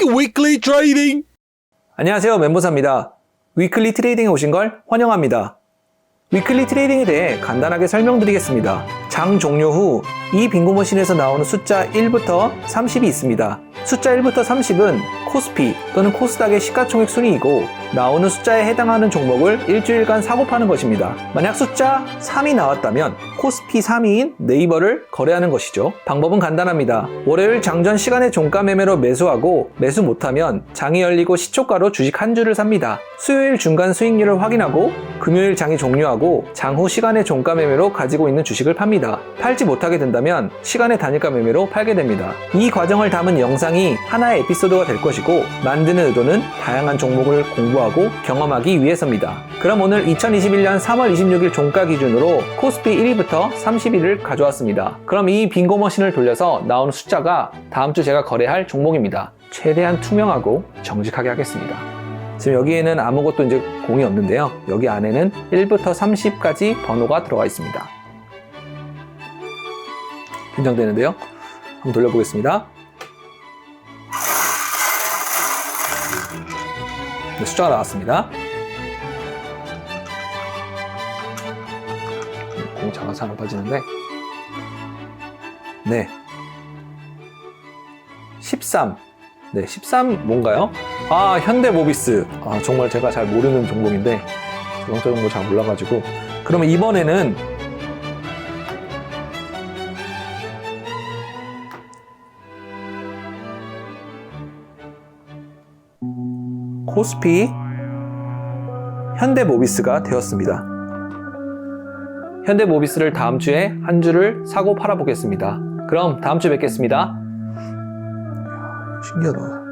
Weekly Trading. 안녕하세요, 멘보사입니다. 위클리 트레이딩에 오신 걸 환영합니다. 위클리 트레이딩에 대해 간단하게 설명드리겠습니다. 장 종료 후 이 빙고머신에서 나오는 숫자 1부터 30이 있습니다. 숫자 1부터 30은 코스피 또는 코스닥의 시가총액 순위이고 나오는 숫자에 해당하는 종목을 일주일간 사고 파는 것입니다. 만약 숫자 3이 나왔다면 코스피 3위인 네이버를 거래하는 것이죠. 방법은 간단합니다. 월요일 장전 시간에 종가 매매로 매수하고 매수 못하면 장이 열리고 시초가로 주식 한 주를 삽니다. 수요일 중간 수익률을 확인하고 금요일 장이 종료하고 장후 시간에 종가 매매로 가지고 있는 주식을 팝니다. 팔지 못하게 된다면 시간의 단일가 매매로 팔게 됩니다. 이 과정을 담은 영상이 하나의 에피소드가 될 것이고 만드는 의도는 다양한 종목을 공부하고 경험하기 위해서입니다. 그럼 오늘 2021년 3월 26일 종가 기준으로 코스피 1위부터 30위를 가져왔습니다. 그럼 이 빙고 머신을 돌려서 나오는 숫자가 다음 주 제가 거래할 종목입니다. 최대한 투명하고 정직하게 하겠습니다. 지금 여기에는 아무것도 이제 공이 없는데요. 여기 안에는 1부터 30까지 번호가 들어가 있습니다. 긴장되는데요. 한번 돌려보겠습니다. 네, 숫자가 나왔습니다. 공 작아서 하나 빠지는데 네 13. 네, 13 뭔가요? 아, 현대모비스. 아, 정말 제가 잘 모르는 종목인데 자동차 정보 잘 몰라가지고. 그러면 이번에는 코스피 현대모비스가 되었습니다. 현대모비스를 다음 주에 한 주를 사고 팔아 보겠습니다. 그럼 다음 주에 뵙겠습니다. 신기하다.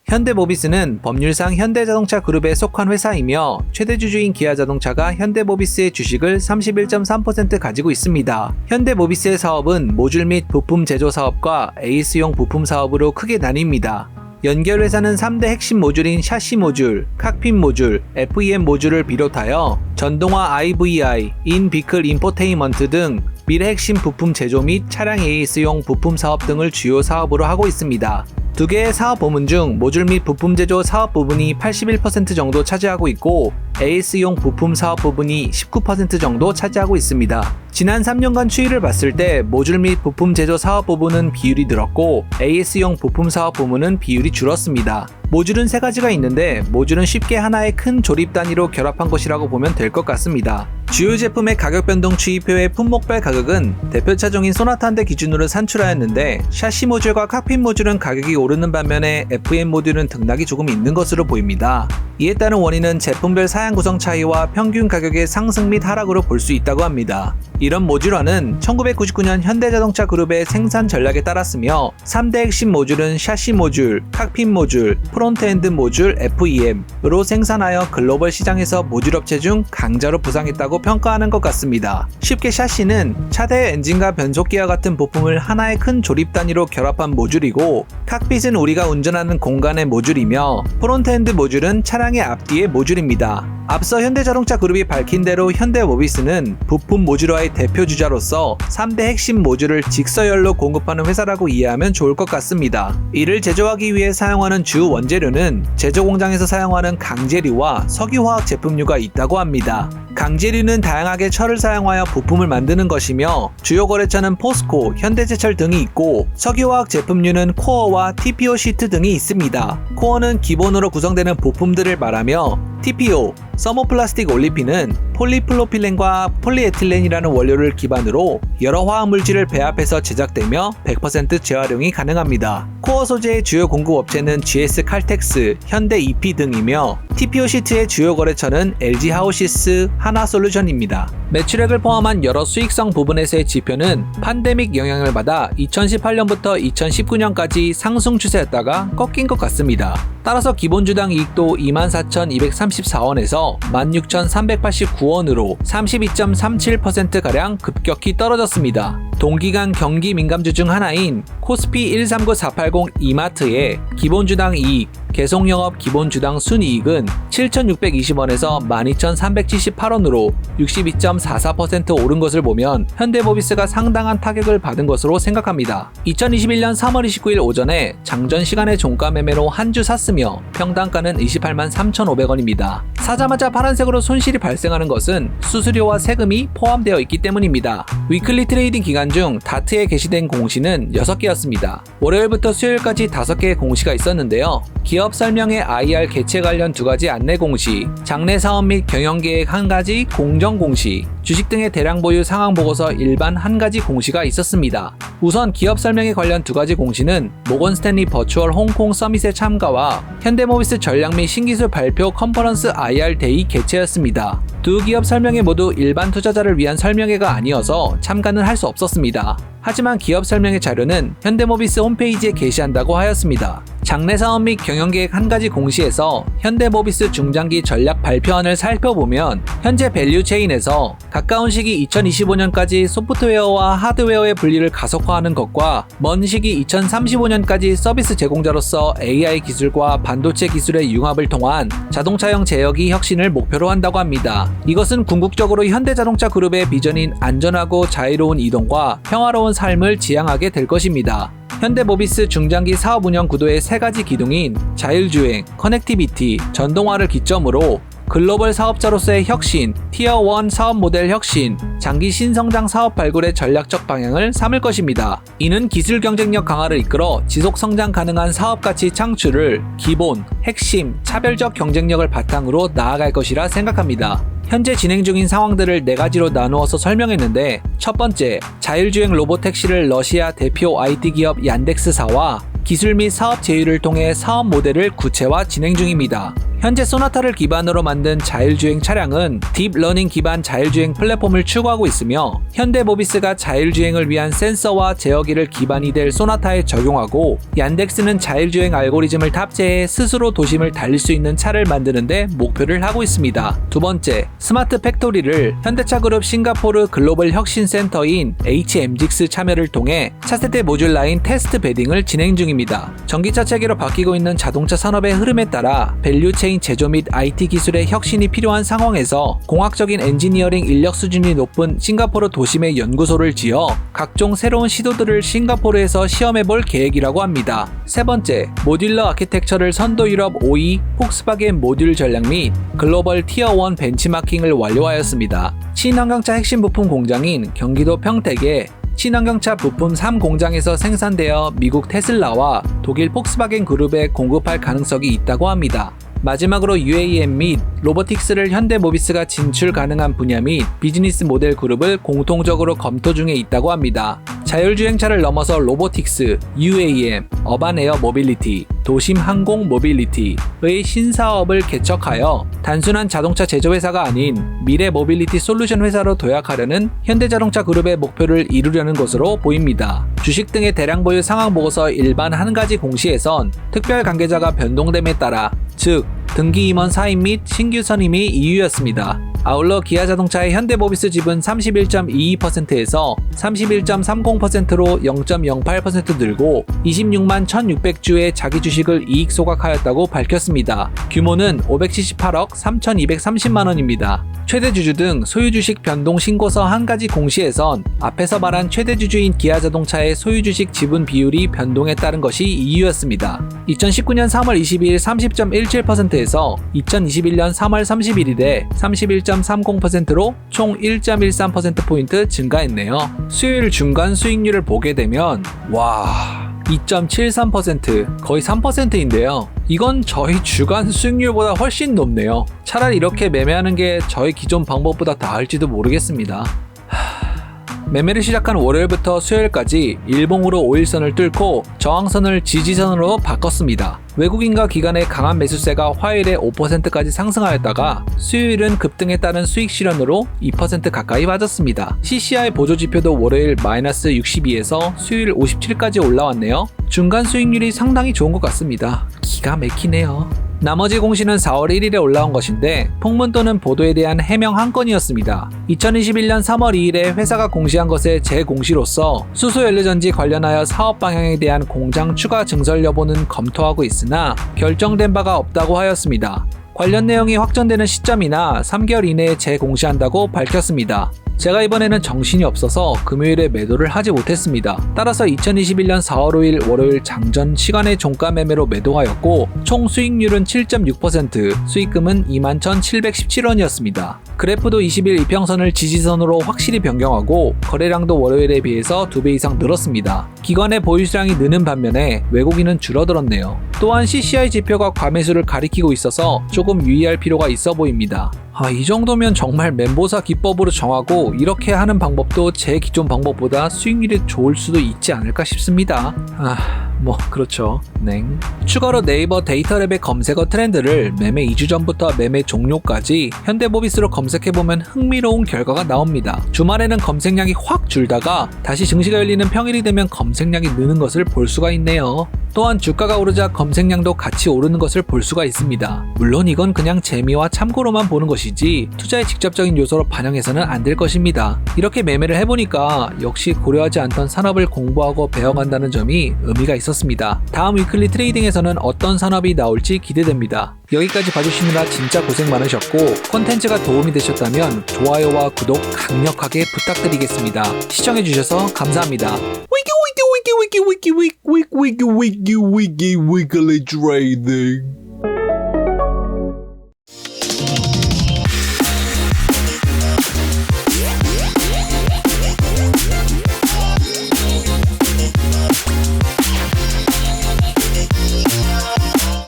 현대모비스는 법률상 현대자동차 그룹에 속한 회사이며 최대 주주인 기아자동차가 현대모비스의 주식을 31.3% 가지고 있습니다. 현대모비스의 사업은 모듈 및 부품 제조 사업과 에이스용 부품 사업으로 크게 나뉩니다. 연결회사는 3대 핵심 모듈인 샤시 모듈, 칵핏 모듈, FEM 모듈을 비롯하여 전동화 IVI, 인비클 인포테인먼트 등 미래 핵심 부품 제조 및 차량 AS용 부품 사업 등을 주요 사업으로 하고 있습니다. 두 개의 사업 부문 중 모듈 및 부품 제조 사업 부분이 81% 정도 차지하고 있고 AS용 부품 사업 부분이 19% 정도 차지하고 있습니다. 지난 3년간 추이를 봤을 때 모듈 및 부품 제조 사업 부분은 비율이 늘었고 AS용 부품 사업 부문은 비율이 줄었습니다. 모듈은 세 가지가 있는데 모듈은 쉽게 하나의 큰 조립 단위로 결합한 것이라고 보면 될 것 같습니다. 주요 제품의 가격 변동 추이표의 품목별 가격은 대표 차종인 소나타 한 대 기준으로 산출하였는데 샤시 모듈과 칵핏 모듈은 가격이 오르는 반면에 FM 모듈은 등락이 조금 있는 것으로 보입니다. 이에 따른 원인은 제품별 사양 구성 차이와 평균 가격의 상승 및 하락으로 볼 수 있다고 합니다. 이런 모듈화는 1999년 현대자동차 그룹의 생산 전략에 따랐으며 3대 핵심 모듈은 샤시 모듈, 칵핏 모듈, 프론트엔드 모듈 FEM으로 생산하여 글로벌 시장에서 모듈 업체 중 강자로 부상했다고 평가하는 것 같습니다. 쉽게 샤시는 차대의 엔진과 변속기와 같은 부품을 하나의 큰 조립 단위로 결합한 모듈이고 칵핏은 우리가 운전하는 공간의 모듈이며 프론트엔드 모듈은 차량의 앞뒤의 모듈입니다. 앞서 현대자동차 그룹이 밝힌 대로 현대모비스는 부품 모듈화의 대표 주자로서 3대 핵심 모듈을 직서열로 공급하는 회사라고 이해하면 좋을 것 같습니다. 이를 제조하기 위해 사용하는 주 원재료는 제조 공장에서 사용하는 강재류와 석유화학 제품류가 있다고 합니다. 강재류는 다양하게 철을 사용하여 부품을 만드는 것이며 주요 거래처는 포스코, 현대제철 등이 있고 석유화학 제품류는 코어와 TPO 시트 등이 있습니다. 코어는 기본으로 구성되는 부품들을 말하며 TPO, 서모플라스틱 올리핀은 폴리플로필렌과 폴리에틸렌이라는 원료를 기반으로 여러 화학물질을 배합해서 제작되며 100% 재활용이 가능합니다. 코어 소재의 주요 공급 업체는 GS 칼텍스, 현대 EP 등이며 TPO 시트의 주요 거래처는 LG 하우시스, 하나솔루션입니다. 매출액을 포함한 여러 수익성 부분에서의 지표는 팬데믹 영향을 받아 2018년부터 2019년까지 상승 추세였다가 꺾인 것 같습니다. 따라서 기본주당 이익도 24,234원에서 16,389원으로 32.37%가량 급격히 떨어졌습니다. 동기간 경기 민감주 중 하나인 코스피 139480 이마트의 기본주당 이익, 계속영업 기본주당 순이익은 7,620원에서 12,378원으로 62.44% 오른 것을 보면 현대모비스가 상당한 타격을 받은 것으로 생각합니다. 2021년 3월 29일 오전에 장전 시간에 종가 매매로 한 주 샀으며 평당가는 28만 3,500원입니다. 사자마자 파란색으로 손실이 발생하는 것은 수수료와 세금이 포함되어 있기 때문입니다. 위클리 트레이딩 기간 중 다트에 게시된 공시는 6개였습니다. 월요일부터 수요일까지 5개의 공시가 있었는데요. 기업 설명회 IR 개최 관련 2가지 안내 공시, 장내 사업 및 경영계획 1가지 공정 공시, 주식 등의 대량 보유 상황 보고서 일반 1가지 공시가 있었습니다. 우선 기업 설명회 관련 2가지 공시는 모건 스탠리 버추얼 홍콩 서밋의 참가와 현대모비스 전략 및 신기술 발표 컨퍼런스 IR 데이 개최였습니다. 두 기업 설명회 모두 일반 투자자를 위한 설명회가 아니어서 참가는 할 수 없었습니다. 하지만 기업 설명회 자료는 현대모비스 홈페이지에 게시한다고 하였습니다. 장내 사업 및 경영계획 1가지 공시에서 현대모비스 중장기 전략 발표안을 살펴보면 현재 밸류체인에서 가까운 시기 2025년까지 소프트웨어와 하드웨어의 분리를 가속화하는 것과 먼 시기 2035년까지 서비스 제공자로서 AI 기술과 반도체 기술의 융합을 통한 자동차형 제어기 혁신을 목표로 한다고 합니다. 이것은 궁극적으로 현대자동차 그룹의 비전인 안전하고 자유로운 이동과 평화로운 삶을 지향하게 될 것입니다. 현대모비스 중장기 사업 운영 구도의 3가지 기둥인 자율주행, 커넥티비티, 전동화를 기점으로 글로벌 사업자로서의 혁신, 티어1 사업 모델 혁신, 장기 신성장 사업 발굴의 전략적 방향을 삼을 것입니다. 이는 기술 경쟁력 강화를 이끌어 지속 성장 가능한 사업 가치 창출을 기본, 핵심, 차별적 경쟁력을 바탕으로 나아갈 것이라 생각합니다. 현재 진행 중인 상황들을 4가지로 나누어서 설명했는데, 첫 번째, 자율주행 로보택시를 러시아 대표 IT 기업 얀덱스사와 기술 및 사업 제휴를 통해 사업 모델을 구체화 진행 중입니다. 현재 소나타를 기반으로 만든 자율주행 차량은 딥러닝 기반 자율주행 플랫폼을 추구하고 있으며 현대모비스가 자율주행을 위한 센서와 제어기를 기반이 될 소나타에 적용하고 얀덱스는 자율주행 알고리즘을 탑재해 스스로 도심을 달릴 수 있는 차를 만드는 데 목표를 하고 있습니다. 두 번째, 스마트 팩토리를 현대차그룹 싱가포르 글로벌 혁신센터인 HMGX 참여를 통해 차세대 모듈 라인 테스트 베딩을 진행 중입니다. 전기차 체계로 바뀌고 있는 자동차 산업의 흐름에 따라 밸류체인 제조 및 IT 기술의 혁신이 필요한 상황에서 공학적인 엔지니어링 인력 수준이 높은 싱가포르 도심의 연구소를 지어 각종 새로운 시도들을 싱가포르에서 시험해볼 계획이라고 합니다. 세 번째, 모듈러 아키텍처를 선도 유럽 5위 폭스바겐 모듈 전략 및 글로벌 티어1 벤치마킹을 완료하였습니다. 친환경차 핵심 부품 공장인 경기도 평택에 친환경차 부품 3공장에서 생산되어 미국 테슬라와 독일 폭스바겐 그룹에 공급할 가능성이 있다고 합니다. 마지막으로 UAM 및 로보틱스를 현대모비스가 진출 가능한 분야 및 비즈니스 모델 그룹을 공통적으로 검토 중에 있다고 합니다. 자율주행차를 넘어서 로보틱스, UAM, 어반에어 모빌리티, 도심 항공 모빌리티의 신사업을 개척하여 단순한 자동차 제조회사가 아닌 미래 모빌리티 솔루션 회사로 도약하려는 현대자동차 그룹의 목표를 이루려는 것으로 보입니다. 주식 등의 대량 보유 상황 보고서 일반 1가지 공시에선 특별 관계자가 변동됨에 따라, 즉 등기 임원 사임 및 신규 선임이 이유였습니다. 아울러 기아자동차의 현대모비스 지분 31.22%에서 31.30%로 0.08% 늘고 26만 1,600주의 자기 주식을 이익 소각하였다고 밝혔습니다. 규모는 578억 3,230만원입니다. 최대 주주 등 소유 주식 변동 신고서 1가지 공시에선 앞에서 말한 최대 주주인 기아자동차의 소유 주식 지분 비율이 변동에 따른 것이 이유였습니다. 2019년 3월 22일 30.17%에서 2021년 3월 31일에 31.30%로 총 1.13%포인트 증가했네요. 수요일 중간 수익률을 보게 되면 2.73%, 거의 3%인데요. 이건 저희 주간 수익률보다 훨씬 높네요. 차라리 이렇게 매매하는 게 저희 기존 방법보다 나을지도 모르겠습니다. 매매를 시작한 월요일부터 수요일까지 일봉으로 5일선을 뚫고 저항선을 지지선으로 바꿨습니다. 외국인과 기관의 강한 매수세가 화요일에 5%까지 상승하였다가 수요일은 급등에 따른 수익 실현으로 2% 가까이 빠졌습니다. CCI 보조지표도 월요일 마이너스 62에서 수요일 57까지 올라왔네요. 중간 수익률이 상당히 좋은 것 같습니다. 기가 막히네요. 나머지 공시는 4월 1일에 올라온 것인데 풍문 또는 보도에 대한 해명 한 건이었습니다. 2021년 3월 2일에 회사가 공시한 것의 재공시로서 수소연료전지 관련하여 사업 방향에 대한 공장 추가 증설 여부는 검토하고 있으나 결정된 바가 없다고 하였습니다. 관련 내용이 확정되는 시점이나 3개월 이내에 재공시한다고 밝혔습니다. 제가 이번에는 정신이 없어서 금요일에 매도를 하지 못했습니다. 따라서 2021년 4월 5일 월요일 장전 시간의 종가 매매로 매도하였고 총 수익률은 7.6%, 수익금은 21,717원이었습니다. 그래프도 20일 이평선을 지지선으로 확실히 변경하고 거래량도 월요일에 비해서 2배 이상 늘었습니다. 기관의 보유수량이 느는 반면에 외국인은 줄어들었네요. 또한 CCI 지표가 과매수를 가리키고 있어서 조금 유의할 필요가 있어 보입니다. 이 정도면 정말 멘보사 기법으로 정하고 이렇게 하는 방법도 제 기존 방법보다 수익률이 좋을 수도 있지 않을까 싶습니다. 그렇죠. 냉. 추가로 네이버 데이터랩의 검색어 트렌드를 매매 2주 전부터 매매 종료까지 현대모비스로 검색해보면 흥미로운 결과가 나옵니다. 주말에는 검색량이 확 줄다가 다시 증시가 열리는 평일이 되면 검색량이 느는 것을 볼 수가 있네요. 또한 주가가 오르자 검색량도 같이 오르는 것을 볼 수가 있습니다. 물론 이건 그냥 재미와 참고로만 보는 것이지 투자의 직접적인 요소로 반영해서는 안 될 것입니다. 이렇게 매매를 해보니까 역시 고려하지 않던 산업을 공부하고 배워간다는 점이 의미가 있었습니다. 다음 위클리 트레이딩에서는 어떤 산업이 나올지 기대됩니다. 여기까지 봐주시느라 진짜 고생 많으셨고 콘텐츠가 도움이 되셨다면 좋아요와 구독 강력하게 부탁드리겠습니다. 시청해주셔서 감사합니다. Wiki, wiki, wiki, wiki, wiki, wiki, wiki, wiki, wiki, wiki, wiggly trading.